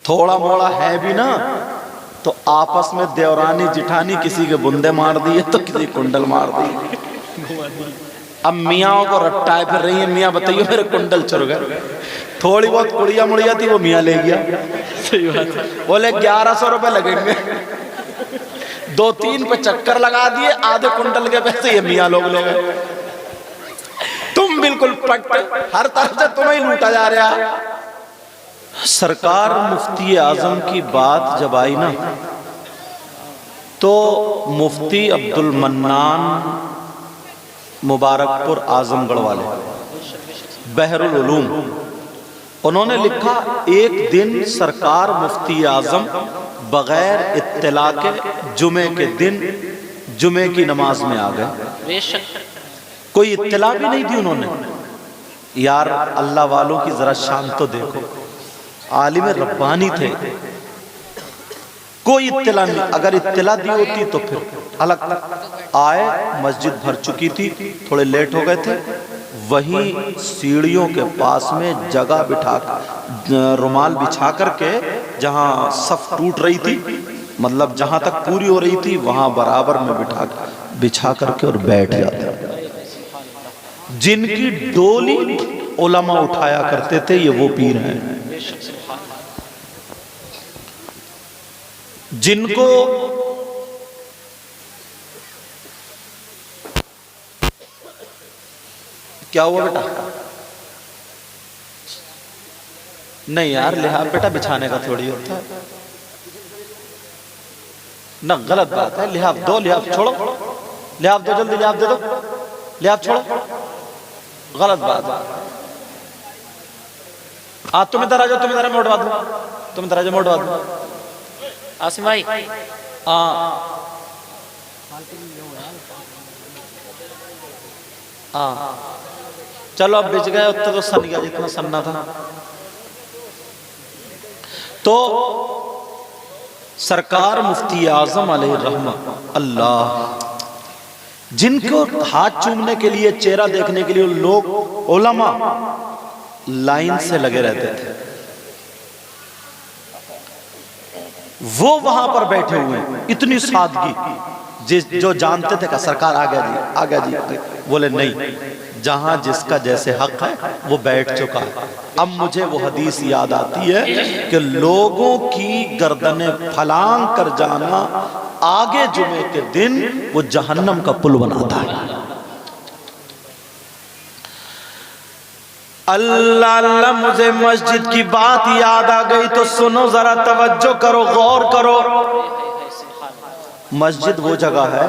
تھوڑا موڑا ہے بھی نا تو آپس میں دیورانی جٹھانی کسی کے بندے مار دیے تو کسی کنڈل مار دیے. اب میاں کو رٹائے پھر رہی ہیں, میاں بتائیے میرے کنڈل چر گئے. تھوڑی بہت کڑیا مڑیا تھی وہ میاں لے گیا. بولے 1100 روپے لگیں گے, 2-3 پہ چکر لگا دیے, آدھے کنڈل کے پیسے یہ میاں لوگ لے گئے. تم بالکل پٹ, ہر طرف سے تمہیں لوٹا جا رہا. سرکار مفتی اعظم کی بات جب آئی نا تو مفتی عبد المنان مبارک پور اعظم گڑھ والے, بحر العلوم, انہوں نے لکھا ایک دن سرکار مفتی اعظم بغیر اطلاع کے جمعے کے دن جمعے کی نماز میں آ گئے. کوئی اطلاع بھی نہیں دی انہوں نے. یار اللہ والوں کی ذرا شان تو دیکھو, عالم ربانی تھے, کوئی اطلاع نہیں. اگر اطلاع دی ہوتی تو پھر الگ. آئے, مسجد بھر چکی تھی, تھوڑے لیٹ ہو گئے تھے, وہیں سیڑھیوں کے پاس میں جگہ بٹھا کر, رومال بچھا کر کے, جہاں صف ٹوٹ رہی تھی, مطلب جہاں تک پوری ہو رہی تھی وہاں برابر میں بچھا کر کے اور بیٹھ جاتے. جن کی ڈولی علماء اٹھایا کرتے تھے یہ وہ پیر ہیں جن کو کیا ہوا بیٹا؟ نہیں یار لحاظ بیٹا بچھانے کا تھوڑی ہوتا ہے نہ, غلط بات ہے. لحاظ دو, لحاظ چھوڑو, لحاظ دو, جلدی لحاظ دے دو, لحاظ چھوڑو, غلط بات ہے. تم ادھر آ جاؤ, تم ادھر میں اٹھوا دوں, تم ادھر آ جاؤ میں اٹھوا دوں. آسم بھائی چلو اب بچ گئے, اتنا تو سن گیا جتنا سننا تھا. تو سرکار مفتی اعظم علیہ الرحمہ اللہ, جن کو ہاتھ چومنے کے لیے, چہرہ دیکھنے کے لیے لوگ علماء لائن سے لگے رہتے تھے, وہ وہاں پر بیٹھے ہوئے ہیں. اتنی سادگی, جو جانتے تھے کہ سرکار آ گیا جی, آ گیا جی. بولے نہیں, جہاں جس کا جیسے حق ہے وہ بیٹھ چکا ہے. اب مجھے وہ حدیث یاد آتی ہے کہ لوگوں کی گردنیں پھلانگ کر جانا آگے جمعے کے دن وہ جہنم کا پل بناتا ہے. اللہ اللہ, مجھے مسجد کی بات یاد آ گئی تو سنو ذرا, توجہ کرو, غور کرو. مسجد وہ جگہ ہے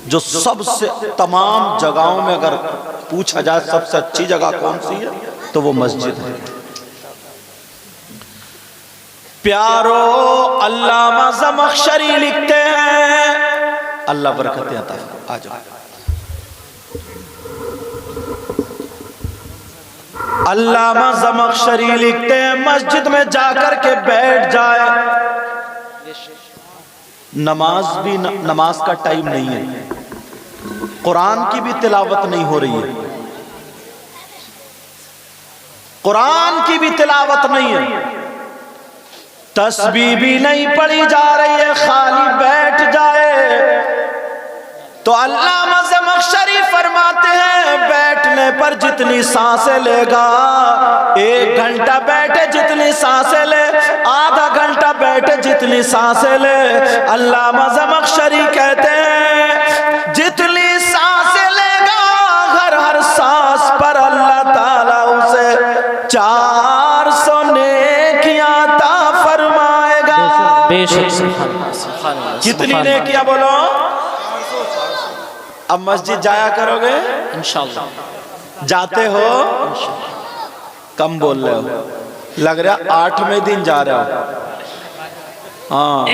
جو سب سے, تمام جگہوں میں اگر پوچھا جائے سب سے اچھی جگہ کون سی ہے تو وہ مسجد ہے. پیارو علامہ زمخشری لکھتے ہیں, اللہ برکتیں عطا فرمائے. آ جاؤ. علامہ زمخشری لکھتے ہیں مسجد میں جا کر کے بیٹھ جائے, نماز کا ٹائم نہیں ہے, قرآن کی بھی تلاوت نہیں ہو رہی ہے, قرآن کی بھی تلاوت نہیں ہے, تسبیح بھی نہیں پڑھی جا رہی ہے, خالی بیٹھ جائے تو علامہ زمخشری فرماتے ہیں بیٹھنے پر جتنی سانسیں لے گا, 1 گھنٹہ بیٹھے جتنی سانسیں لے, آدھا گھنٹہ بیٹھے جتنی سانسیں لے, علامہ زمخشری کہتے ہیں جتنی سانسیں لے گا ہر سانس پر اللہ تعالیٰ اسے 400 نیکیاں عطا فرمائے گا. بے شک. کتنی نیکیاں بولو؟ اب مسجد جایا کرو گے انشاءاللہ, جاتے ہو؟ کم بول رہے ہو, لگ رہا 8ویں دن جا رہا ہو. ہاں,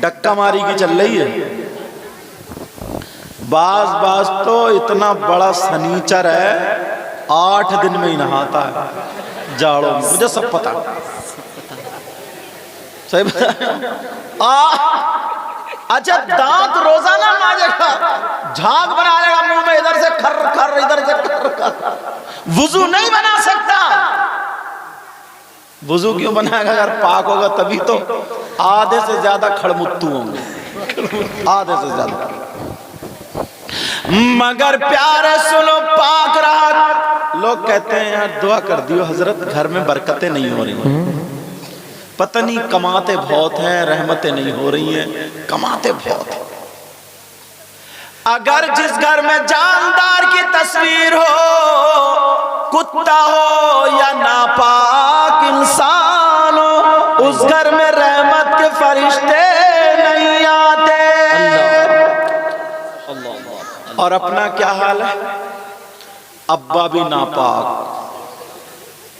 ڈکا ماری کی چل رہی ہے. بعض تو اتنا بڑا سنیچر ہے 8 دن میں ہی نہاتا ہے جاڑوں میں, مجھے سب پتا. صحیح بتا. اچھا دانت روزانہ مانجے گا, جھاگ بنا لے گا منہ میں, ادھر سے کھر کھر, ادھر سے کھر کھر, وضو نہیں بنا سکتا. वजू क्यों बनाएगा? अगर पाक होगा तभी तो। आधे से ज्यादा खड़मुत्तू होंगे, आधे से ज्यादा। मगर प्यारे सुनो, पाक रहा। लोग कहते हैं यार दुआ कर दियो हजरत, घर में बरकतें नहीं हो रही हैं। पता नहीं कमाते बहुत हैं, रहमतें नहीं हो रही हैं, कमाते बहुत हैं। अगर जिस घर में जानदार की तस्वीर हो, कुत्ता हो या नापाक इंसान हो, उस घर में रहमत के फरिश्ते नहीं आते। और अपना क्या हाल है? अब्बा भी नापाक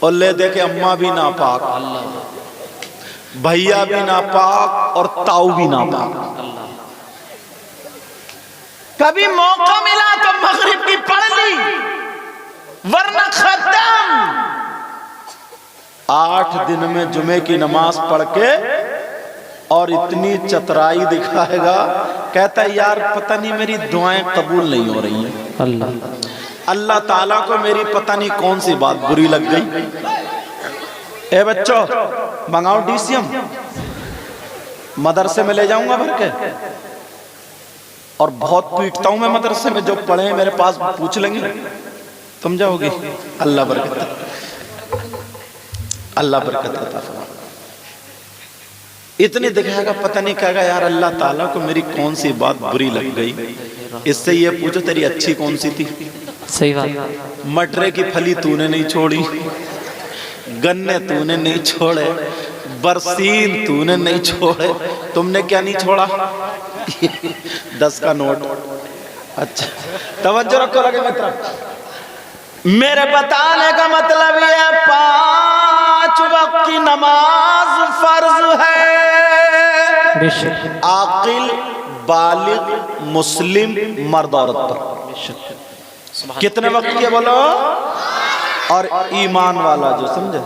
और ले देखे अम्मा भी नापाक, भैया भी नापाक और ताऊ भी नापाक। कभी मौका मिला तो मगरिब की पढ़ ली, वरना खत्म। 8 दिन में जुमे की नमाज पढ़ के और इतनी चतुराई दिखाएगा, कहता है यार पता नहीं मेरी दुआएं कबूल नहीं हो रही हैं। अल्लाह ताला को मेरी पता नहीं कौन सी बात बुरी लग गई। ए बच्चों, मंगाओ डीसीएम, मदरसे में ले जाऊंगा भर के, और बहुत पीटता हूं मैं मदरसे में। जो पढ़े मेरे पास पूछ लेंगे, तुम जाओगे। अल्लाह बरकत, अल्लाह बरकत अता फरमाए। इतनी दिखाएगा, पता नहीं कहेगा यार अल्लाह ताला को मेरी कौन सी बात बुरी लग गई। इससे ये पूछो तेरी अच्छी कौन सी थी? सही बात। मटरे की फली तूने नहीं छोड़ी, गन्ने तूने नहीं छोड़े, बरसीन तूने नहीं छोड़े। तुमने क्या नहीं छोड़ा? 10 का नोट। अच्छा तवज्जो रखो लगे मित्र। मेरे बताने का मतलब ये है 5 वक्त की नमाज फर्ज है। आकिल बालिग मुस्लिम मर्द औरत पर। कितने वक्त के बोलो? और ईमान वाला जो समझे।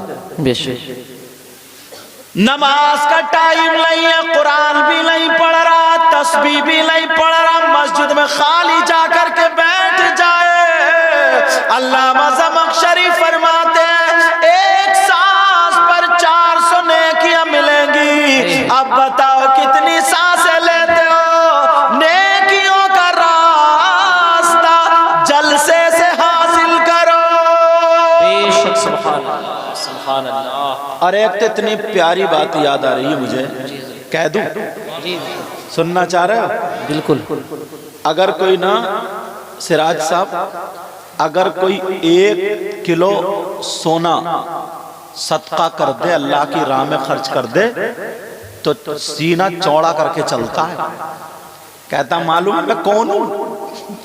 नमाज का टाइम नहीं है, कुरान भी नहीं पढ़ रहा, तस्बीह भी नहीं पढ़ रहा, मस्जिद में खाली जाकर के बैठ जाए। अल्लामा ज़मख़शरी फरमाते हैं 1 सांस पर 400 नेकियां मिलेंगी। अब बताओ कितनी सांसें लेते हो? नेकियों का रास्ता जलसे से हासिल करो। बेशक सुभान अल्लाह, सुभान अल्लाह। और एक तो इतनी प्यारी बात याद आ रही है मुझे, कह दूं? सुनना चाह रहे हो? बिल्कुल। अगर कोई ना सिराज साहब, अगर कोई 1 किलो सोना सदका कर दे, अल्लाह की राह में खर्च कर दे, तो सीना चौड़ा करके चलता है। कहता मालूम है मैं कौन हूं?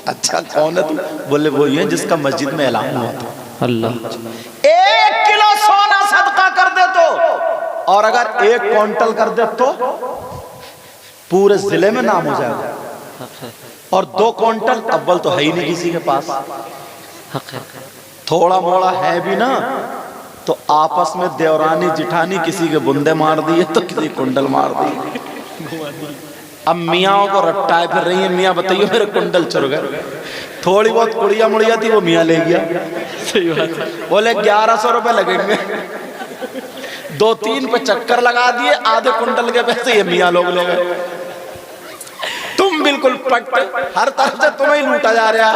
अच्छा कौन है तू? बोले वही है जिसका मस्जिद में ऐलान हुआ था। अल्लाह। 1 किलो सोना सदका कर दे तो, और अगर 1 क्विंटल कर दे तो पूरे जिले में नाम हो जाएगा। और 2 क्विंटल अव्वल तो है ही नहीं किसी के पास। थोड़ा मोड़ा है भी ना तो आपस में देवरानी जिठानी किसी के बुंदे मार दिए तो किसी कुंडल मार दिए। अब मियाँ को रट्टाए फिर रही है, मियाँ बताइए मेरे कुंडल चुर गए। थोड़ी बहुत कुड़िया मुड़िया थी वो मियाँ ले गया। सही बात है। बोले 1100 रुपए लगेंगे। 2-3 पे चक्कर लगा दिए, आधे कुंडल के पैसे ये मियाँ लोग ले गए। तुम बिल्कुल पट, हर तरफ से तुम्हें ही लूटा जा रहा,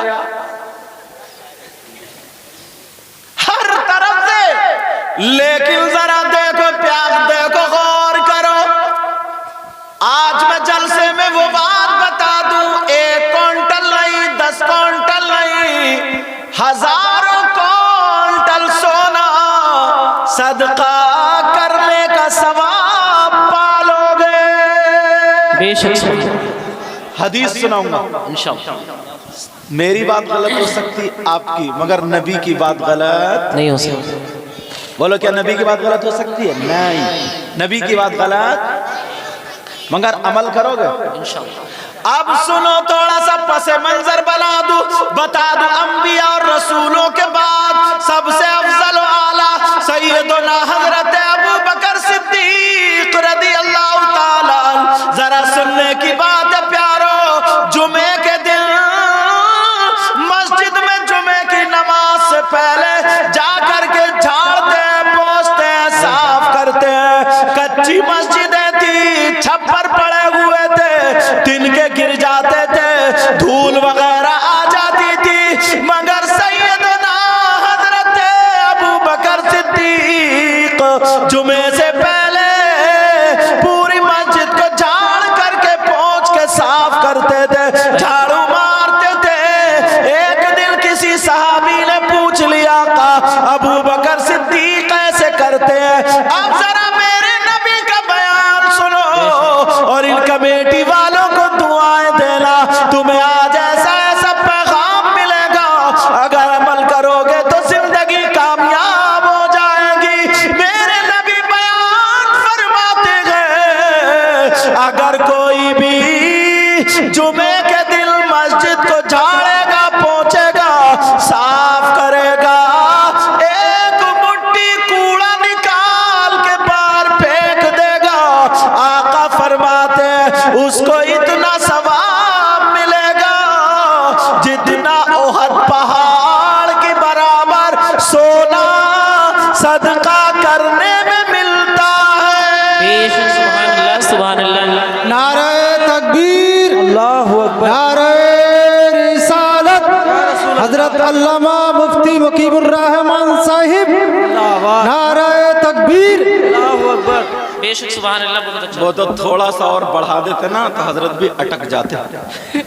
हर तरफ से। लेकिन जरा देखो, प्यार देखो, गौर करो। आज मैं जलसे में वो बात बता दूं, 1 क्विंटल नहीं, 10 क्विंटल नहीं, हजारों क्विंटल सोना सदका करने का सवाब पालोगे। बेशक। हदीस सुनाऊंगा इंशाअल्लाह। मेरी बात गलत हो सकती आपकी, मगर नबी की बात गलत नहीं हो सकती। बोलो क्या नबी की बात गलत हो सकती है? नहीं, नबी की बात गलत, मगर अमल करोगे इंशाअल्लाह। अब सुनो, थोड़ा सा पसे मंजर बना दूं, बता दूं। अंबिया और रसूलों के बाद सबसे अफजल आला सैयदना हजरत अबू बकर सिद्दीक रज़ियल्लाहु ताला। जरा सुनने की बात है प्यारो, जुमे के दिन मस्जिद में जुमे की नमाज से पहले जाकर के झाड़ते, पोंछते, साफ कच्ची मस्जिदें थी, छप्पर पड़े हुए थे, तिनके गिर जाते थे, धूल वगैरह आ जाती थी, मगर सैयदना हजरत अबू बकर सिद्दीक जुमे से पहले पूरी मस्जिद को झाड़ करके पोंछ के साफ करते थे, झाड़ू मारते थे। एक दिन किसी सहाबी ने पूछ लिया का अबू बकर सिद्दीक ऐसे करते हैं, अब जरा मेरे नबी का बयान सुनो और इन कमेटी वालों को दुआएं देना, तुम्हें आज ऐसा ऐसा पैगाम मिलेगा, अगर अमल करोगे तो जिंदगी कामयाब हो जाएगी। मेरे नबी बयान फरमाते गए, अगर कोई भी जुमे के दिन मस्जिद को झाड़ेगा, पोंछेगा, साफ करेगा, एक मुट्ठी कूड़ा निकाल के बाहर फेंक देगा, आका फरमाते हैं उसको इतना सवाब मिलेगा जितना ओहद पहाड़ के बराबर सोना सदका करने में मिलता है। बेशक सुभान अल्लाह, सुभान अल्लाह। नारे तकबीर, अल्लाहु अकबर, नारे रिसालत, हजरत अल्लामा मुफ्ती मुकीमुर रहमान साहिब, नारे तकबीर, अल्लाहु अकबर। बेशक सुभान अल्लाह। बहुत अच्छा। वो तो थोड़ा सा और बढ़ा देते ना तो हजरत भी अटक जाते,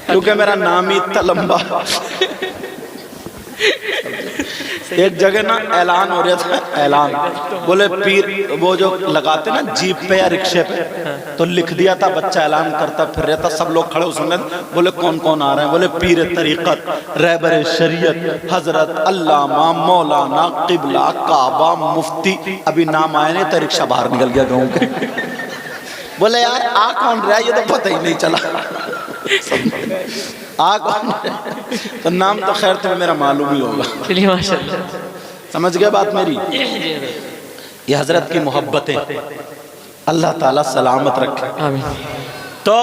क्योंकि मेरा नाम ही इतना लंबा। एक जगह ना ऐलान हो रहा था, ऐलान बोले पीर, वो जो लगाते ना जीप पे या रिक्शे पे, तो लिख दिया था, बच्चा ऐलान करता फिर रहता, सब लोग खड़े सुन रहे, बोले कौन कौन आ रहे हैं, बोले पीर तरीकत, रहबर शरीयत, हजरत अल्लामा मौलाना किबला काबा मुफ्ती। अभी नाम आए नहीं तो रिक्शा बाहर निकल गया गाँव के। बोले यार आ कौन रहा है, ये तो पता ही नहीं चला आ कौन है? तो नाम तो खैर तुम्हें मेरा मालूम ही होगा। चलिए माशाअल्लाह, समझ गए बात मेरी। ये हजरत की मोहब्बतें अल्लाह ताला सलामत रखे। आमीन। तो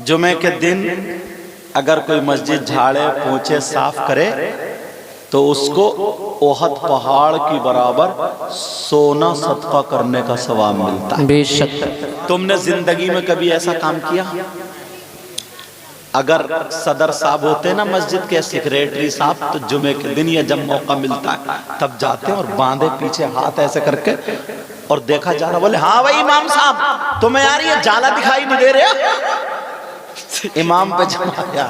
जुमे के दिन अगर कोई मस्जिद झाड़े, पोंछे, साफ करे तो उसको ओहद पहाड़ की बराबर सोना सदका करने का सवाब मिलता है। बेशक। तुमने जिंदगी में कभी ऐसा काम किया? अगर सदर साहब होते ना मस्जिद के, सेक्रेटरी साहब, तो जुमे के दिन या जब मौका मिलता है तब जाते हैं और बांधे पीछे हाथ ऐसे करके और देखा जा रहा, बोले हाँ भाई इमाम साहब तुम्हें यार ये जाला दिखाई नहीं दे रहे? इमाम पे जमाया,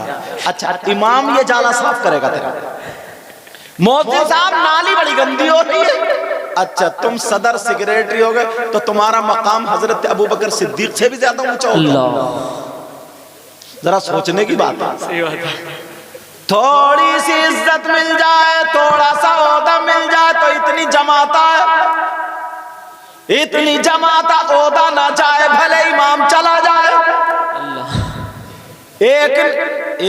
अच्छा इमाम ये जाला साफ करेगा तेरा। मोहसिन साहब नाली बड़ी गंदी हो रही है, अच्छा तुम सदर सेक्रेटरी हो गए तो तुम्हारा मकाम हजरत अबू बकर सिद्दीक से भी ज्यादा ऊंचा होगा। जरा सोचने की बात है। सही बात है। थोड़ी सी इज्जत मिल जाए, थोड़ा सा ओहदा मिल जाए तो इतनी जमाता है, इतनी जमाता, ओहदा ना जाए भले इमाम चला जाए।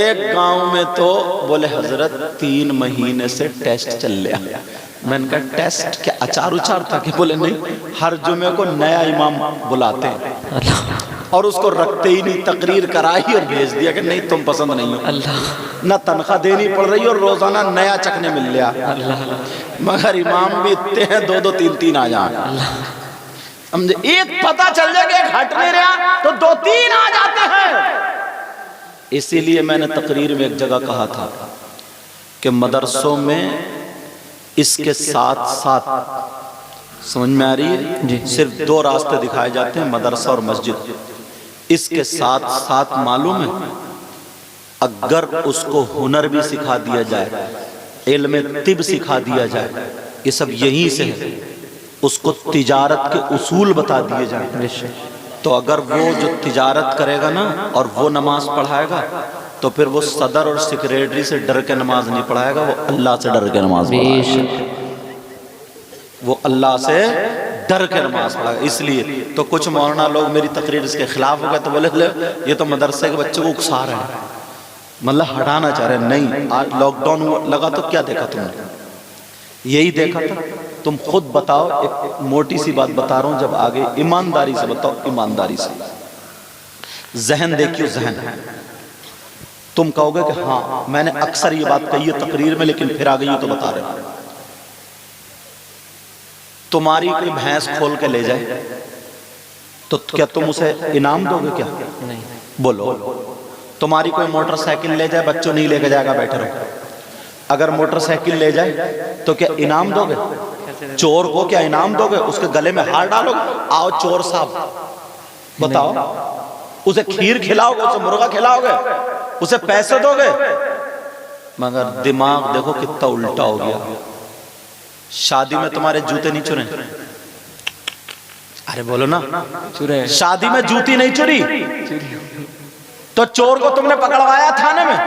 एक गांव में तो बोले हजरत 3 महीने से टेस्ट चल रहा। मैंने कहा टेस्ट क्या, अचार उचार था कि? बोले नहीं, हर जुमे को नया इमाम बुलाते हैं और उसको रखते ही नहीं, तकरीर कराई और भेज दिया कि नहीं तुम पसंद नहीं हो। अल्लाह। ना तनख्वाह देनी पड़ रही और रोजाना नया चखने मिल रहा। मगर इमाम भी इतने हैं 2-2 3-3 आ जाए। समझे? एक पता चल जाए कि एक हट नहीं रहा तो 2-3 आ जाते हैं। इसीलिए मैंने तकरीर में एक जगह कहा था कि मदरसों में इसके साथ साथ, समझ में आ रही है, सिर्फ 2 रास्ते दिखाए जाते हैं, मदरसा और मस्जिद। इसके साथ साथ मालूम है अगर उसको हुनर भी सिखा दिया जाए, इल्म तिब सिखा दिया जाए, ये सब यहीं से है, उसको तिजारत के उसूल बता दिए जाए, तो अगर वो जो तिजारत करेगा ना और वो नमाज पढ़ाएगा तो फिर वो सदर और सेक्रेटरी से डर के नमाज नहीं पढ़ाएगा, वो अल्लाह से डर के नमाज पढ़ाएगा। वो अल्लाह से डर के नमाज पढ़ाएगा। इसलिए तो कुछ मौलाना लोग मेरी तकरीर इसके खिलाफ हो गए तो बोले ये तो मदरसे के बच्चों को उकसा रहे हैं, मतलब हटाना चाह रहे हैं। नहीं, आज लॉकडाउन लगा तो क्या देखा तुमने? यही देखा था। तुम खुद बताओ, एक मोटी सी बात बता रहा हूं, जब आगे ईमानदारी से बताओ, ईमानदारी से, जहन देखियो जहन। तुम कहोगे कि हाँ मैंने अक्सर ये बात कही है तकरीर में, लेकिन फिर आ गई तो बता रहे हो। तुम्हारी कोई भैंस खोल के ले जाए تو کیا تم اسے انعام دو گے کیا؟ نہیں. بولو. تمہاری کوئی موٹر سائیکل لے جائے، بچوں نہیں لے کے جائے گا، بیٹھے رہو. اگر موٹر سائیکل لے جائے تو کیا انعام دو گے؟ چور کو کیا انعام دو گے؟ اس کے گلے میں ہار ڈالو گے؟ آؤ چور صاحب بتاؤ. اسے کھیر کھلاؤ گے، اسے مرغا کھلاؤ گے، اسے پیسے دو گے؟ مگر دماغ دیکھو کتنا الٹا ہو گیا. شادی میں تمہارے جوتے نہیں چرے؟ ارے بولو نا، چورے شادی میں جوتی نہیں چری تو چور کو تم نے پکڑوایا تھانے میں؟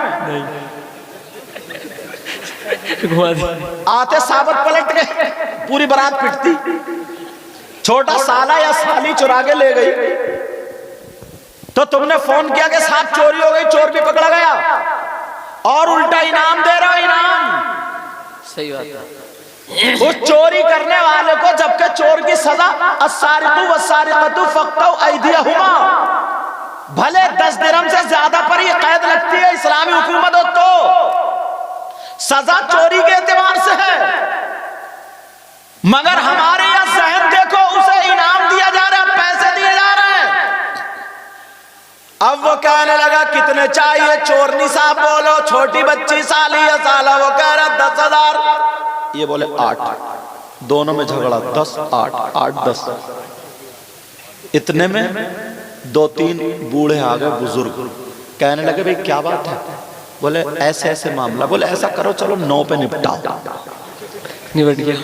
آتے ثابت پلٹ گئے، پوری برات پٹتی. چھوٹا سالہ یا سالی چرا کے لے گئی تو تم نے فون کیا کہ صاحب چوری ہو گئی، چور بھی پکڑا گیا، اور الٹا انعام دے رہا ہو. انعام صحیح بات ہے. اس چوری کرنے والے کو، جبکہ چور کی سزا السارق والسارقۃ فاقطعوا ایدیہما، بھلے 10 درہم سے زیادہ پر یہ قید لگتی ہے اسلامی حکومت ہو تو سزا چوری کے اعتبار سے ہے. مگر ہمارے یہاں ذہن دیکھو، اسے انعام دیا جا رہا ہے، پیسے دیے جا رہے ہیں. اب وہ کہنے لگا کتنے چاہیے؟ چورنی صاحب بولو. چھوٹی بچی سالی یا سالہ، وہ کہہ رہا 10,000. یہ بولے 8. دونوں میں جھگڑا، 10 8 8 10. اتنے میں 2-3 بوڑھے آگئے بزرگ، کہنے لگے بھئی کیا بات ہے؟ بولے ایسے ایسے معاملہ. بولے ایسا کرو چلو 9 پہ نپٹاؤ. نبٹ گیا.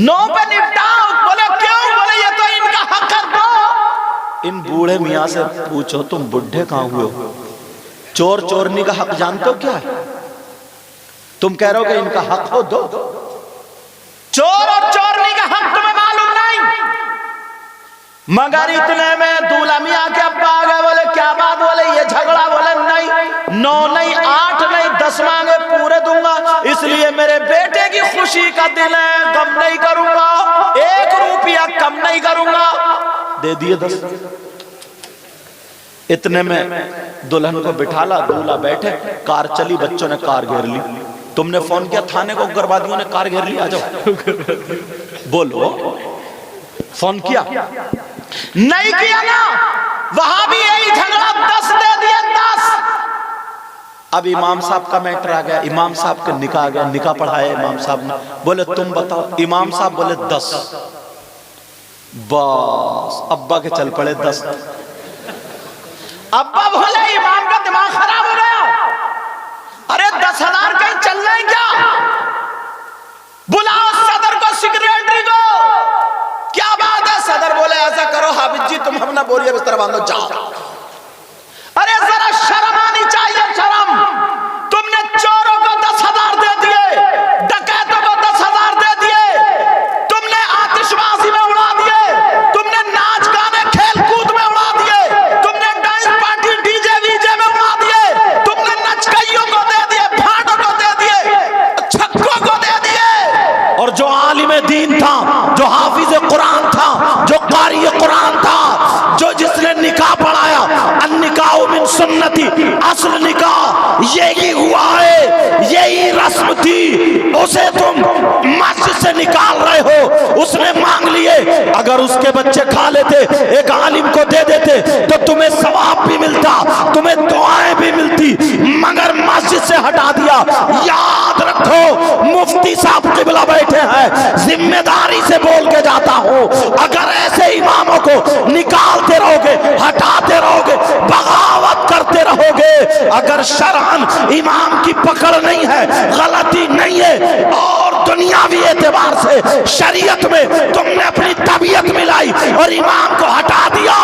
9 پہ نپٹاؤ. بولے کیوں؟ بولے یہ تو ان کا حق ہے. دو. ان بوڑھے میاں سے پوچھو تم بڈھے کہاں ہوئے ہو؟ چور چورنی کا حق جانتے ہو کیا ہے؟ تم کہہ رہے ہو کہ ان کا حق ہو. دو. چور اور چورنی کا حق تمہیں معلوم نہیں. مگر اتنے میں دولہا میاں کے ابا آ گئے. بولے کیا بات؟ بولے یہ جھگڑا. بولے نہیں 9 نہیں 8 نہیں 10 مانگے پورے دوں گا، اس لیے میرے بیٹے کی خوشی کا دل ہے، غم نہیں کروں گا، 1 روپیہ کم نہیں کروں گا. دے دیے 10. اتنے میں دلہن کو بٹھالا، دولہا بیٹھے، کار چلی، بچوں نے کار گھیر لی. تم نے فون کیا تھانے کو، اگروادیوں نے کار گھیر لی، آ جاؤ. بولو فون کیا؟ نہیں کیا نا. وہاں بھی یہی جھگڑا، 10 دے دیے 10. اب امام صاحب کا میٹر آ گیا. امام صاحب کے نکاح گیا، نکاح پڑھائے امام صاحب نے. بولے تم بتاؤ. امام صاحب بولے 10. بس ابا کے چل پڑے 10. ابا بولے امام کا دماغ خراب ہو گیا، ارے 10,000 کہیں چل رہے ہیں کیا؟ بلاؤ صدر کو، سیکریٹری کو. کیا بات ہے؟ صدر بولے ایسا کرو حافظ جی تم اپنا بوریہ بستر باندھو، جاؤ. ارے ذرا شرم آنی چاہیے، شرم. تم نے چوروں کو 10,000 دے دیے، ڈکیتوں کو 10,000 دے دیے، تم نے آتش بازی میں اڑا دیے، تم نے ناچ گانے کھیل کود میں اڑا دیے، تم نے ڈانس پارٹی ڈی جے وی جے میں اڑا دیے، تم نے نچکئیوں کو دے دیے، بھاڑوں کو دے دیے، چھکوں کو دے دیے. اور جو عالم دین تھا، جو حافظ قرآن تھا، جو قاری قرآن تھا، جو جس نے نکاح پڑھایا، النکاح من سنتی، اصل نکاح یہی ہوا ہے، یہی رسم تھی، اسے تم مسجد سے نکال رہے ہو. اس نے مانگ لیے، اگر اس کے بچے کھا لیتے، ایک عالم کو دے دیتے تو تمہیں ثواب بھی ملتا، تمہیں دعائیں بھی ملتی، مگر مسجد سے ہٹا دیا. یاد رکھو مفتی صاحب قبلہ بیٹھے ہیں، ذمہ داری سے بول کے جاتا ہوں، اگر ایسے اماموں کو نکالتے رہو گے، ہٹاتے رہو گے، بغاوت کرتے رہو گے، اگر شرعاً امام کی پکڑ نہیں ہے، غلطی نہیں ہے، اور دنیاوی اعتبار سے شریعت میں تم نے اپنی طبیعت ملائی اور امام کو ہٹا دیا،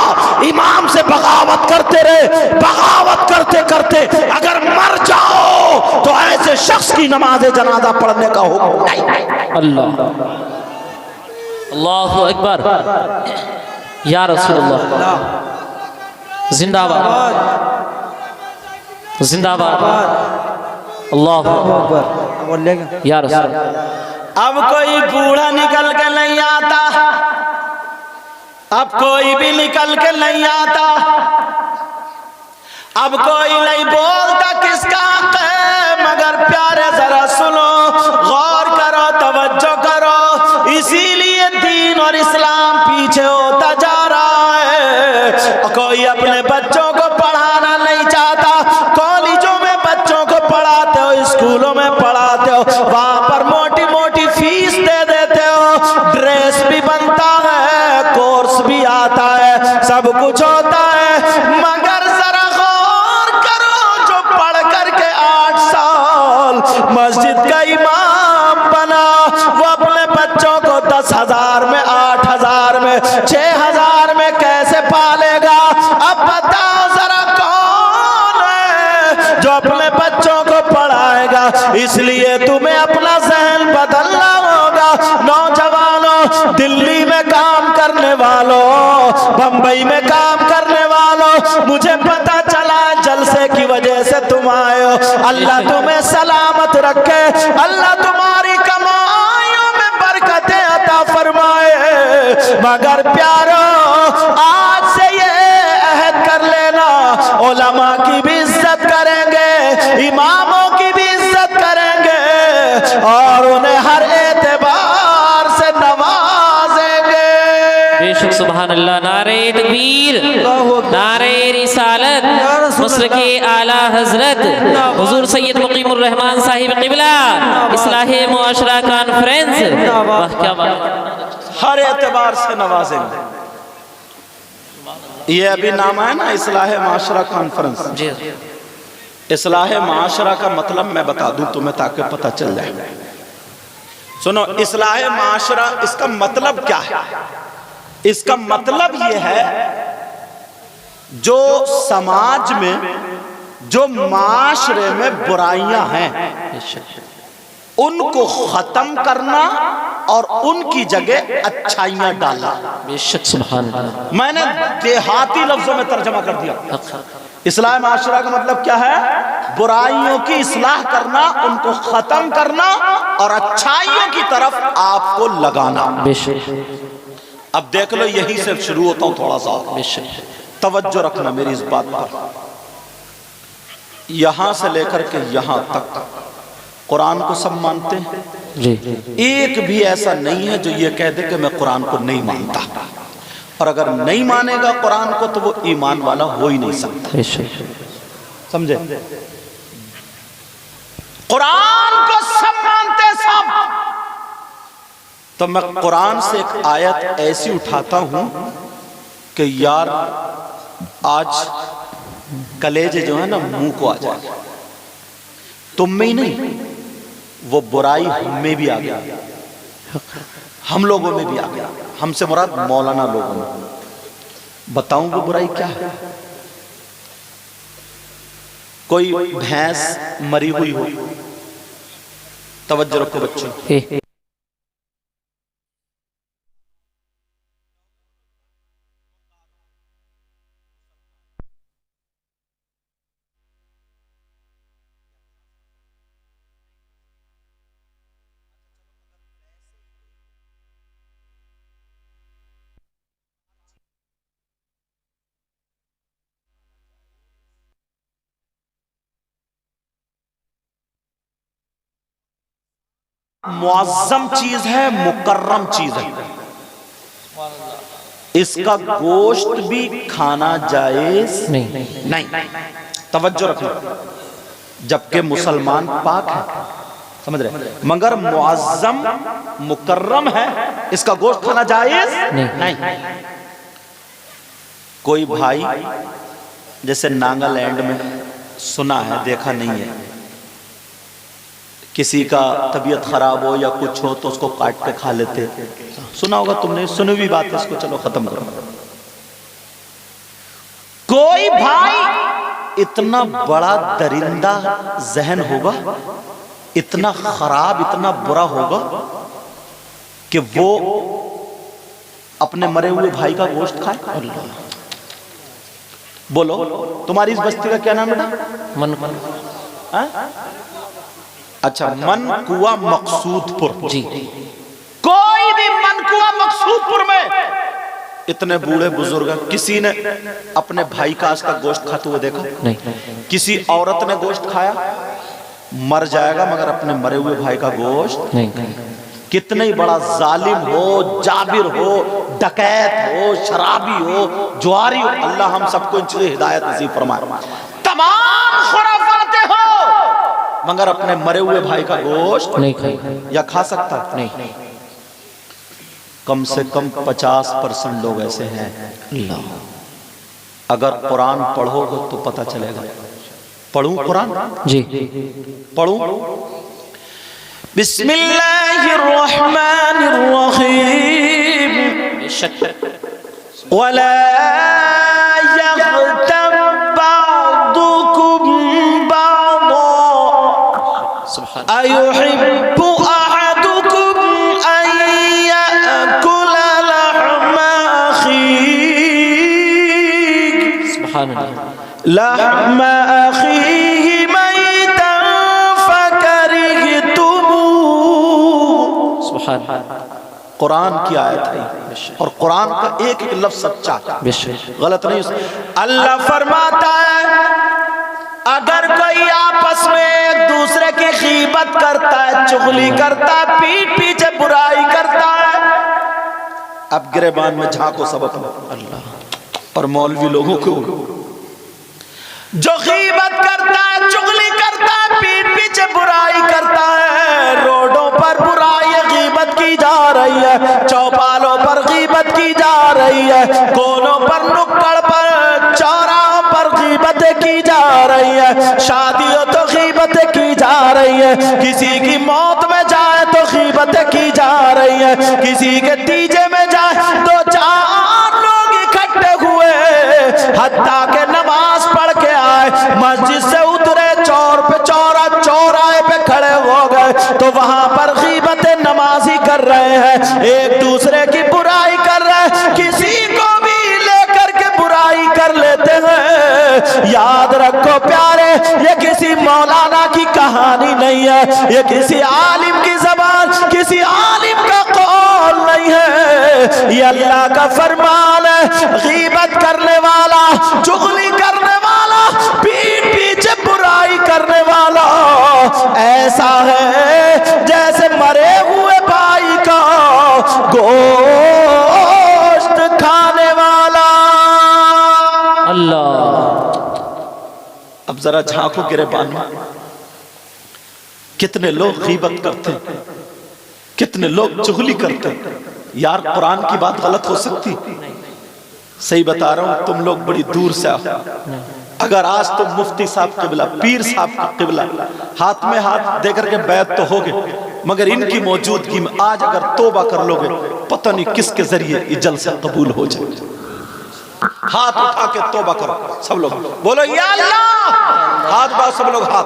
امام سے بغاوت کرتے رہے، بغاوت کرتے کرتے اگر مر جاؤ تو ایسے شخص کی نماز جنازہ پڑھنے کا حکم نہیں. اللہ اللہ اکبر. یا رسول اللہ زندہ باد، زندہ باد. اللہ اکبر. یا رسول اللہ. اب کوئی بوڑھا نکل کے نہیں آتا، اب کوئی بھی نکل کے نہیں آتا، اب کوئی نہیں بولتا کس کا حق ہے. مگر پیارے ذرا سنو، غور کرو، توجہ کرو، اسی لیے دین اور اسلام پیچھے ہوتا جا رہا ہے. अपने बच्चों को पढ़ाना नहीं चाहता, कॉलेजों में बच्चों को पढ़ाते हो, स्कूलों में पढ़ाते हो, वहां पर मोटी मोटी फीस दे देते हो, ड्रेस भी बनता है, कोर्स भी आता है, सब कुछ होता है, मगर जरा गौर करो जो पढ़ करके 8 साल मस्जिद का इमाम बना, वो अपने बच्चों को 10,000 में, 8,000 में, 6,000 में कैसे पालेगा? अब बताओ जरा कौन है जो अपने बच्चों को पढ़ाएगा? इसलिए तुम्हें अपना ज़हन बदलना होगा। नौजवानों, दिल्ली में काम करने वालों, बंबई में काम करने वालों, मुझे पता चला जलसे की वजह से तुम आए हो। अल्लाह तुम्हें सलामत रखे, अल्लाह तुम्हारी कमाइयों में बरकतें अता फरमाए। मगर प्यारो, आज से ये अहद कर लेना, उलमा की भी इज्जत करेंगे, इमामों की भी इज्जत करेंगे और उन्हें हर एतबार से नवाजेंगे। बेशक सुभान अल्लाह। नारे तकबीर, नारे रिसालत, मसलके आला हजरत हुजूर सैयद मुकीमुर रहमान साहिब क़िबला, इस्लाहे मुआशरा कॉन्फ्रेंस, वाह क्या बात, हर एतबार से नवाजेंगे। ये अभी नाम है ना इस्लाहे माशरा कॉन्फ्रेंस। जी इस्लाहे माशरा का मतलब मैं बता दूं तुम्हें ताकि पता चल जाए। सुनो, इस्लाहे माशरा इसका मतलब क्या है? इसका मतलब ये है जो समाज में, जो माशरे में बुराइयां हैं उनको खत्म करना और उनकी जगह अच्छाइयां डालना। बेशक सुभान अल्लाह। मैंने देहाती लफ्जों में तर्जमा कर दिया। इस्लाह माशरा का मतलब क्या है? बुराइयों की इस्लाह करना, उनको खत्म करना और अच्छाइयों की तरफ आपको लगाना। बेशक। अब देख लो, यही से शुरू होता हूं थोड़ा सा। बेशक। तवज्जो रखना मेरी इस बात पर। यहां से लेकर के यहां तक कुरान को सब मानते हैं। जी। एक भी ऐसा नहीं है जो ये कह दे कि मैं कुरान को नहीं मानता, और अगर नहीं मानेगा कुरान को तो वो ईमान वाला हो ही नहीं सकता। बेशक। समझे? कुरान को सब मानते, सब। तो मैं कुरान से एक आयत ऐसी उठाता हूं कि यार आज कलेजे जो है ना मुंह को आ जाए। तुम में ही नहीं, वो बुराई हम में भी आ गया, हम लोगों में भी आ गया। हमसे मुराद मौलाना लोगों में। बताऊं वो बुराई क्या है? कोई भैंस मरी हुई हो, तवज्जो रखो बच्चों, मुअज़्ज़म चीज है, मुकर्रम चीज है। इसका गोश्त भी खाना जायज नहीं। तवज्जो रखना, जबकि मुसलमान पाक है, समझ रहे, मगर मुअज़्ज़म मुकर्रम है, इसका गोश्त खाना जायज नहीं। कोई भाई जैसे नागालैंड में, सुना है देखा नहीं है, किसी का तबीयत खराब हो या कुछ हो तो उसको काट के खा लेते। सुना होगा तुमने, सुनी हुई बात है, इसको चलो खत्म करो। कोई भाई इतना बड़ा दरिंदा जहन होगा, इतना खराब, इतना बुरा होगा कि वो अपने मरे हुए भाई का गोश्त खाए। बोलो, तुम्हारी इस बस्ती का क्या नाम बेटा? मन। अच्छा, मनकुआ मकसूदपुर। जी। कोई भी मनकुआ मकसूदपुर में इतने बूढ़े बुजुर्ग, किसी ने अपने भाई का आज तक गोश्त खाते हुए देखा नहीं। किसी औरत ने गोश्त खाया? मर जाएगा मगर अपने मरे हुए भाई का गोश्त नहीं। कितने ही बड़ा जालिम हो, जाबिर हो, डकैत हो, शराबी हो, जुआरी हो, अल्लाह हम सबको इन चीज़ों हिदायत नसीब फरमाए। तमाम खुराफाते हो मगर अपने मरे हुए भाई का गोश्त नहीं खाई, या खा सकता नहीं। कम से कम 50% लोग ऐसे हैं। अल्लाह। अगर कुरान पढ़ोगे तो पता चलेगा। पढ़ूं कुरान? जी। पढ़ूं? बिस्मिल्लाहिर्रहमानिर्रहीम। वला यग़्तब बअदुकुम बअदा अयुहिब्बु अहदुकुम अन यअकुला लहमा अखीहि लहमा अखीहि मैतन फकरिहतुमूह। सुभान अल्लाह। कुरान की आयत है और कुरान का एक एक लफ्ज सच्चा, गलत नहीं। अल्लाह फरमाता है अगर कोई आपस में एक दूसरे की गीबत करता है, चुगली करता है, पीठ पीछे बुराई करता है। अब गिरेबान में झांको सबक अल्लाह और मौलवी लोगों को, जो गीबत करता है, चुगली करता है, पीठ पीछे बुराई करता है, रोडों पर बुराई गीबत की जा रही है, चौपालों पर गीबत की जा रही है, कोनों पर, नुक्कड़ पर, चौराहों पर गीबतें की जा रही है, शादियों तो गीबतें की जा रही है, किसी की मौत में जाए तो गीबतें की जा रही है, किसी के तीजे में जाए तो 4 लोग इकट्ठे हुए, हत्ता के नमाज पढ़ के आए, मस्जिद से उतरे, चौराहे पे खड़े हो गए तो वहां पर गीबतें नमाजी कर रहे हैं, एक दूसरे की बुराई कर रहे हैं, किसी को भी लेकर के बुराई कर लेते हैं। याद रखो प्यारे, ये किसी मौलाना की कहानी नहीं है, ये किसी आलिम की ज़बान, किसी आलिम का कौल नहीं है, ये अल्लाह का फरमान है। गीबत करने वाला, चुगली करने वाला, पीठ पीछे बुराई करने वाला ऐसा है जैसे मरे हुए भाई का गोश्त खाने वाला। अल्लाह। अब जरा झांको गिरेबान में, कितने लोग गीबत करते हैं, कितने लोग चुगली करते हैं। यार कुरान की बात गलत हो सकती? सही बता रहा हूं, तुम लोग बड़ी दूर से आओ। अगर आज तुम मुफ्ती साहब क़िबला, पीर साहब का क़िबला हाथ में हाथ देकर के बैत तो होगे, मगर इनकी मौजूदगी में आज अगर तौबा कर लोगे, पता नहीं किसके जरिए ये जलसा कबूल हो जाए। हाथ उठा के तौबा करो सब लोग, बोलो या अल्लाह। हाथ बात सब लोग हाथ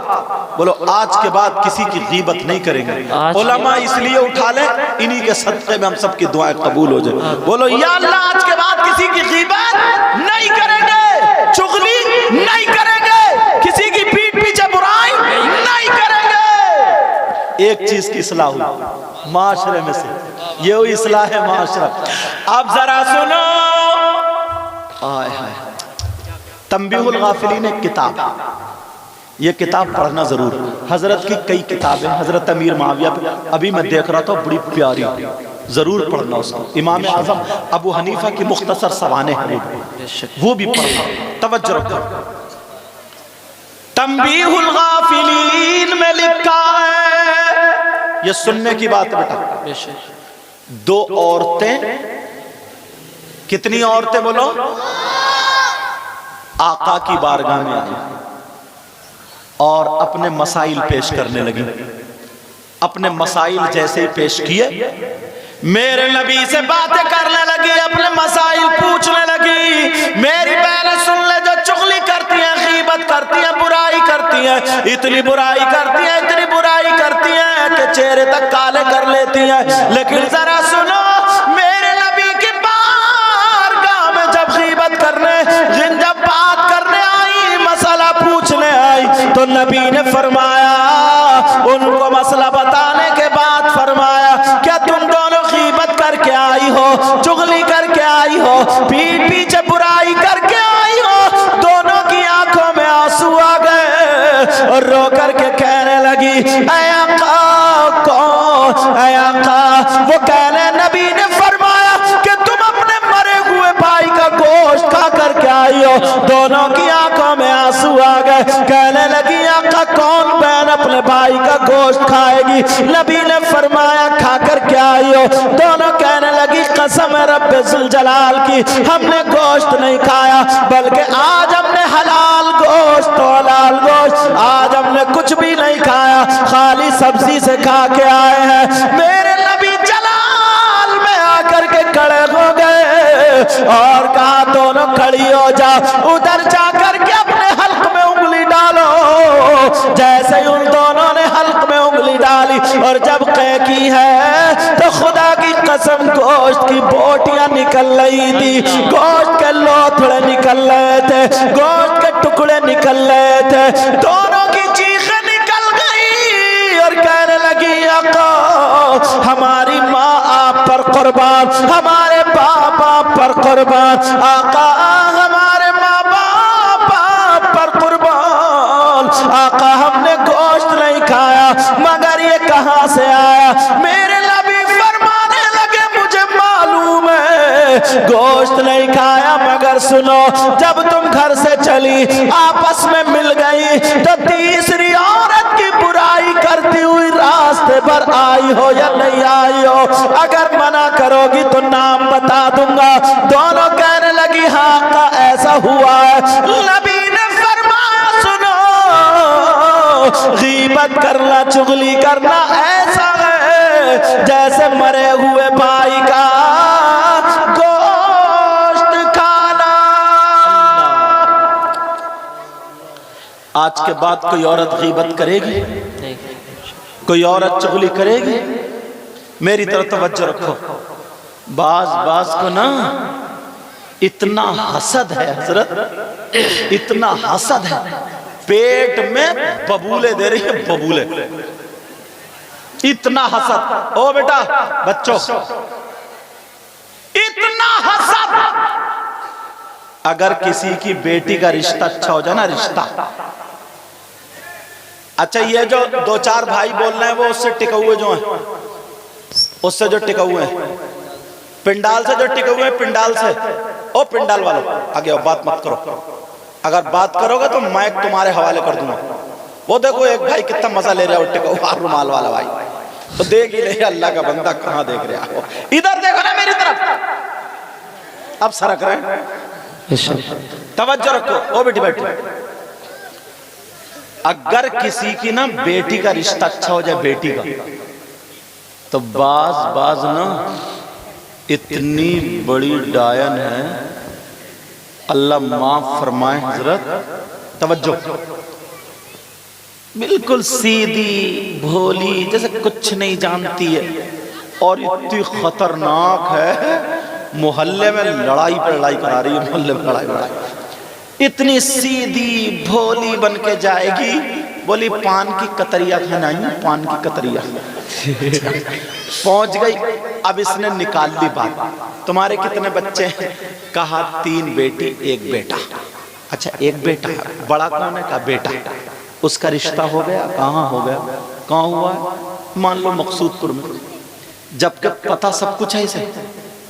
बोलो, आज के बाद किसी की गीबत नहीं करेंगे। उलमा इसलिए उठा ले, इन्हीं के सदक़े में हम सबकी दुआएं कबूल हो जाए। बोलो या अल्लाह, आज के बाद किसी की गीबत नहीं करेंगे, चुगली नहीं करेंगे, किसी की पीठ पीछे बुराई नहीं करेंगे। एक चीज की इस्लाह हुई माशरे में से, ये हुई इस्लाह है माशरा। अब जरा सुनो, तंबीहुल गाफिलीन एक किताब, ये किताब पढ़ना जरूर। हजरत की कई किताबें, हजरत अमीर माविया पे अभी मैं देख रहा था, बड़ी प्यारी, जरूर पढ़ना उसको। इमाम आज़म अबू हनीफा की मुख्तसर सवाने हैं, वो भी पढ़ना, तवज्जो रखो। तंबीहुल गाफिलीन में लिखा है, ये सुनने की बात बेटा। 2 औरतें, कितनी औरतें बोलो, आका की बारगाह में आई और अपने मसाइल पेश करने लगी। अपने मसाइल जैसे ही पेश किए, मेरे नबी से बातें करने लगी, अपने मसाइल पूछने लगी। मेरी बहनें सुन ले, जो चुगली करती हैं, गीबत करती हैं, बुराई करती हैं, इतनी बुराई करती हैं, इतनी बुराई करती हैं कि चेहरे तक काले कर लेती हैं। लेकिन जरा सुनो, मेरे नबी की बारगाह में जब गीबत करने, जब बात करने आई, मसला पूछने आई, तो नबी ने फरमाया, उनको मसला बताने के बाद फरमाया, क्या तुम दोनों गीबत करके आई हो, चुगली करके आई हो, पीठ पीछे बुराई करके आई हो? दोनों की आंखों में आंसू आ गए और रो करके कहने लगी, ऐ आका, कहने नबी ने फरमाया कि तुम अपने मरे हुए भाई का गोश्त खा कर के आई हो। दोनों की आंखों में आंसू आ गए। कहने लगी आका कौन बहन अपने भाई का गोश्त खाएगी? नबी ने फरमाया खा कर के आई हो। दोनों कहने लगी कसम है रब्बे जुल जलाल की, हमने गोश्त नहीं खाया, बल्कि आज हमने हलाल गोश्त तो हलाल गोश्त, आज हमने कुछ भी नहीं खाया, खाली सब्जी से खा के आए हैं। मेरे नबी जलाल में आकर के खड़े हो गए और कहा दोनों खड़ी हो जा, उधर जाकर के अपने हल्क में उंगली डालो। जैसे ही उन दोनों ने हल्क में उंगली डाली और जब कह की है तो खुदा की कसम गोश्त की बोटियां निकल रही थी, गोश्त के लोथड़े निकल रहे थे, गोश्त के टुकड़े निकल रहे थे। दोनों की चीखें निकल गई और कहने लगी आका हमारी माँ आप पर कुर्बान, हमारे बाप आप पर कुर्बान, आका हमारे माँ बाप आप पर कुर्बान, आका हमने गोश्त नहीं खाया, मगर ये कहाँ से आया? मेरे नबी फरमाने लगे मुझे मालूम है गोश्त नहीं खाया, मगर सुनो जब तुम घर से चली आपस में मिल गई तो तीसरी औरत की बुराई करती हुई रास्ते पर आई हो या नहीं आई हो? अगर मना करोगी तो नाम बता दूंगा। दोनों कहने लगी हाँ का ऐसा हुआ है। नबी ने फरमाया सुनो, गीबत करना चुगली करना ऐसा है जैसे मरे हुए भाई का गोश्त खाना। आज के बाद कोई औरत गीबत करेगी, कोई औरत चुगली करेगी, मेरी तरफ तवज्जो रखो। बाज बाज को ना इतना हसद है हजरत, इतना हसद है, पेट में बबूले दे रही है, बबूले, इतना हसद। ओ बेटा बच्चों, इतना हसद। अगर किसी की बेटी का रिश्ता अच्छा हो जाए ना, रिश्ता अच्छा, ये जो दो चार भाई बोल रहे हैं वो उससे टिके हुए जो हैं, उससे जो टिके हुए हैं, पिंडाल से जो टिके हुए हैं, पिंडाल से। ओ पिंडाल वालों आगे आओ, बात मत करो, अगर बात करोगे तो मैं तुम्हारे हवाले कर दूंगा। वो देखो एक भाई कितना मजा ले रहा है, टिका हुआ रुमाल वाला भाई, तो देख ही नहीं अल्लाह का बंदा कहाँ देख रहा हो, इधर देखो ना मेरी तरफ। अब सरक रहे, तवज्जो रखो। ओ बेटी बैठो, अगर किसी की ना बेटी का रिश्ता अच्छा हो जाए, बेटी का, तो बाज बाज ना इतनी बड़ी डायन है, अल्लाह माफ फरमाए हजरत। तवज्जो, बिल्कुल सीधी भोली, जैसे कुछ नहीं जानती है, और इतनी खतरनाक है, मोहल्ले में लड़ाई पे लड़ाई करा रही है, मोहल्ले में लड़ाई लड़ाई। इतनी सीधी भोली बन के जाएगी, बोली पान की कतरिया खाना है, पान की कतरिया। पहुंच गई, अब इसने निकाल ली बात, तुम्हारे कितने बच्चे हैं? कहा 3 बेटी 1 बेटा। अच्छा 1 बेटा, बड़ा कौन है? कहा बेटा। उसका रिश्ता हो गया? कहाँ हो गया? कहाँ हुआ है? मान लो मकसूदपुर में, जबकि पता सब कुछ है इसे,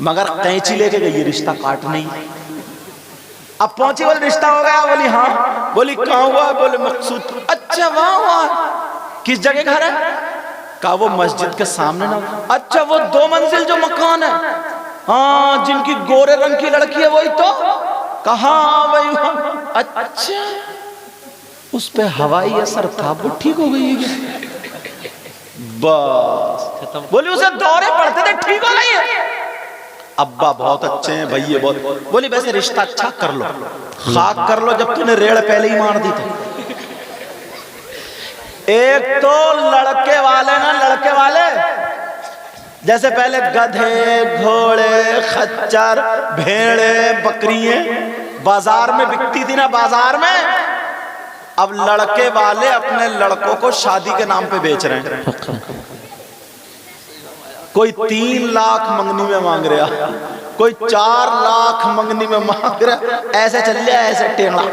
मगर कैंची लेके गई रिश्ता काट नहीं। अब पहुंची, बोले रिश्ता हो गया? बोली हाँ। बोली कहाँ हुआ? बोले मकसूद। अच्छा वहाँ हुआ, किस जगह घर है? कहा वो मस्जिद के सामने ना। अच्छा वो 2 मंजिल जो मकान है, हाँ जिनकी गोरे रंग की लड़की है वही तो? कहा वही। अच्छा उस पे हवाई असर था, वो ठीक हो गई है बस। बोली उसे दौरे पड़ते थे, ठीक हो गई है। अब्बा बहुत अच्छे हैं, भैया बहुत। बोली वैसे रिश्ता अच्छा कर लो, खाक कर लो, जब तूने रेड़ पहले ही मार दी थी। एक तो लड़के वाले ना, लड़के वाले जैसे पहले गधे घोड़े खच्चर भेड़े बकरियां बाजार में बिकती थी ना, बाजार में, अब लड़के वाले अपने लड़कों को शादी के नाम पे बेच रहे हैं। कोई 3 लाख मंगनी में मांग रहा, कोई 4 लाख मंगनी में मांग रहा, ऐसे चल रहा है, ऐसे टेढ़ा,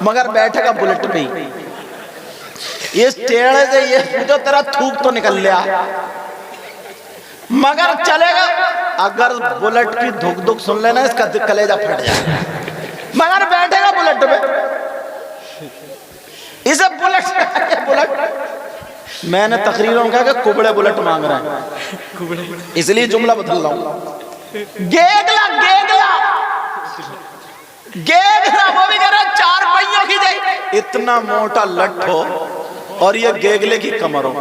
मगर बैठेगा बुलेट पे ही। ये टेढ़े से ये जो तेरा थूक तो निकल लिया, मगर चलेगा अगर बुलेट की धुक धुक सुन लेना, इसका कलेजा फट जाए, मगर बैठेगा बुलेट पे। इसे बुलेट मैंने तकरीरों में कहा कि कुबड़े बुलेट मांग रहे हैं, इसलिए जुमला बदल रहा हूं। गेगला गेगला गेगला, वो भी कह रहा 4 पहियों की जाए, इतना मोटा लठ हो और ये गेगले की कमर हो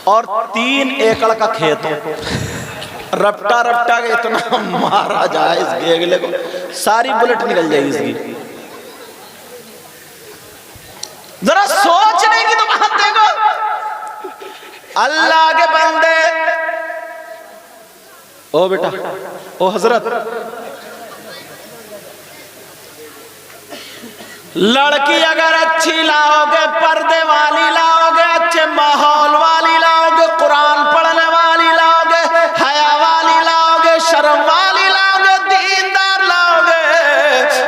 और 3 एकड़ का खेत हो, रपटा रपटा के इतना मारा जाए इस गेगले को, सारी बुलेट निकल जाएगी इसकी। जरा सोचने की तो बात देखो, अल्लाह के बंदे। ओ बेटा, ओ हजरत, लड़की अगर अच्छी लाओगे, पर्दे वाली लाओगे, अच्छे माहौल वाली लाओगे, कुरान पढ़ने वाली लाओगे, हया वाली लाओगे, शर्म वाली लाओगे, दीनदार लाओगे,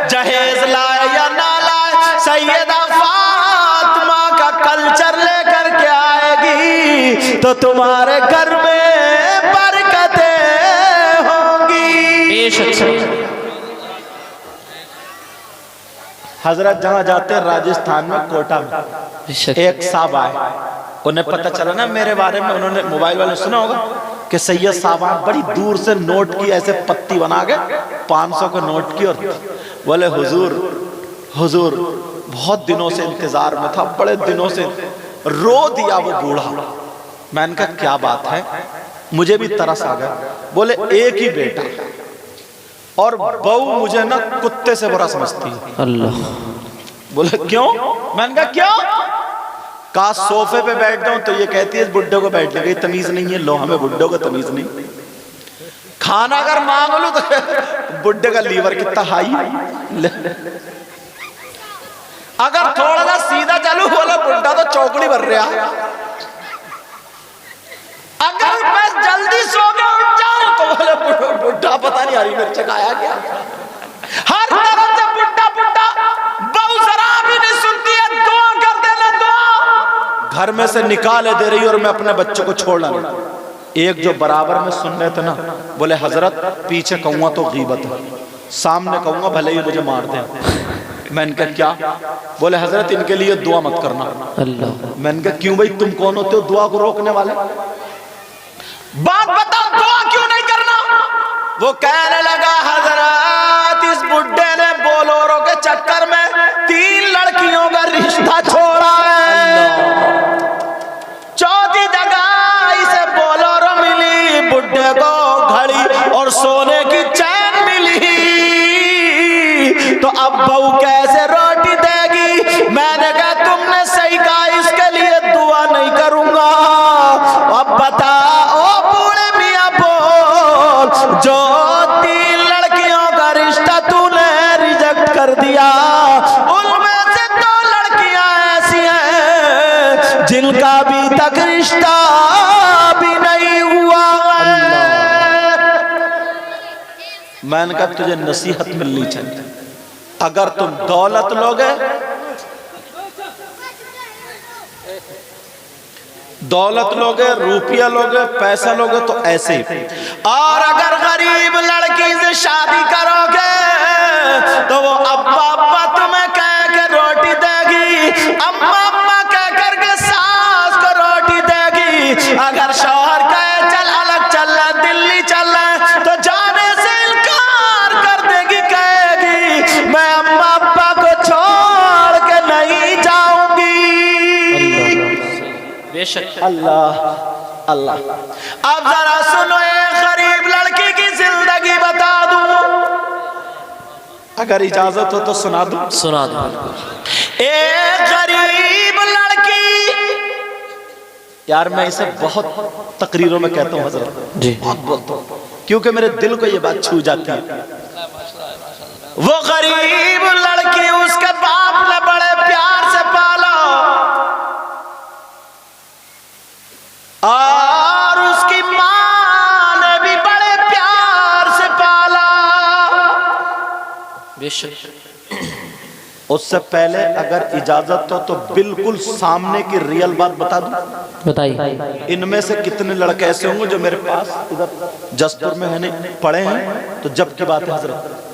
जहेज लाए या ना लाए, सैयदा फातिमा का कल्चर लेकर के आएगी तो तुम्हारे घर में बरकतें होंगी। बेशक हजरत जहाँ जाते हैं राजस्थान में, कोटा में, एक साहब आए, उन्हें पता चला ना मेरे बारे में, उन्होंने मोबाइल वाले सुना होगा कि सैयद साहब बड़ी दूर से नोट की ऐसे पत्ती बना के 500 के नोट की, और बोले हुजूर हुजूर बहुत दिनों से इंतजार में था, बड़े दिनों से, रो दिया वो बूढ़ा। मैंने कहा क्या बात है, मुझे भी तरस आ गया। बोले एक ही बेटा और बहू मुझे ना कुत्ते से बुरा समझती है। अल्लाह। बोले क्यों? मैंने कहा क्यों? कहा सोफे पे बैठ जाऊं तो ये कहती है इस बुड्ढे को बैठने की तमीज नहीं है, लो हमें बुड्ढों को तमीज नहीं। खाना अगर मांग लो तो बुड्ढे का लीवर कितना हाई, अगर थोड़ा सा सीधा चलू बोला बुड्ढा तो चौकड़ी भर रहा। अगर मैं जल्दी सो के उठ जाऊं तो बोले बुड्ढा पता नहीं हरी मिर्च खाया क्या। हर तरफ से बुड्ढा बुड्ढा, बहू जरा भी नहीं सुनती है, दुआ कर देना दुआ। घर में से निकाले दे रही और मैं अपने बच्चों को छोड़ना। एक जो बराबर में सुन रहे थे ना, बोले हजरत पीछे कहूंगा तो गीबत है, सामने कहूंगा भले ही मुझे मार दे। मैंने कहा क्या? बोले हजरत इनके लिए दुआ मत करना। अल्लाह। मैंने कहा क्यों भाई, तुम कौन होते हो दुआ को रोकने वाले? बात बताओ दुआ क्यों नहीं करना? वो कहने लगा हजरत इस बुड्ढे ने बोलोरो के चक्कर में 3 लड़कियों का रिश्ता छोड़ा है। चौथी जगह इसे बोलोरो मिली, बुड्ढे को घड़ी और सोने की चैन मिली, तो अब बहू कैसे रोटी देगी? मैंने कहा तुमने सही कहा, इसके लिए दुआ नहीं करूंगा। अब बता ओ बूढ़े मियां बोल, जो 3 लड़कियों का रिश्ता तूने रिजेक्ट कर दिया, उनमें से 2 लड़कियां ऐसी हैं जिनका अभी तक रिश्ता भी नहीं हुआ है। मैंने कहा तुझे नसीहत मिलनी चाहिए, अगर तुम दौलत लोगे, दौलत लोगे, रुपया लोगे, पैसा लोगे तो ऐसे ही, और अगर गरीब लड़की से शादी करोगे तो वो अब्बा अब्बा तुम्हें कह के रोटी देगी, अम्मा अम्मा कह करके सास को रोटी देगी। अगर शौहर कहे चल अलग चल रहा, दिल्ली चल रहा, तो जाने से इनकार कर देगी, कहेगी मैं अम्मा अब्बा को छोड़ के नहीं जाऊंगी। बेशक। अल्लाह अल्लाह। अब जरा सुनो, एक गरीब लड़की की जिंदगी बता दूं, अगर इजाजत हो तो सुना दूं। सुना दो। एक गरीब लड़की, यार मैं इसे बहुत तकरीरों में कहता हूँ हजरत जी, बहुत बोलता हूँ, क्योंकि मेरे दिल को ये बात छू जाती है। वो गरीब लड़की, उसके बाप ने बड़े प्यार से पाला और उसकी माँ ने भी बड़े प्यार से पाला। बेशक। उससे पहले अगर इजाजत हो तो बिल्कुल सामने की रियल बात बता दूं। बताइए। इनमें से कितने लड़के ऐसे होंगे जो मेरे पास इधर जसपुर में है पढ़े हैं, तो जब की बात है हजरत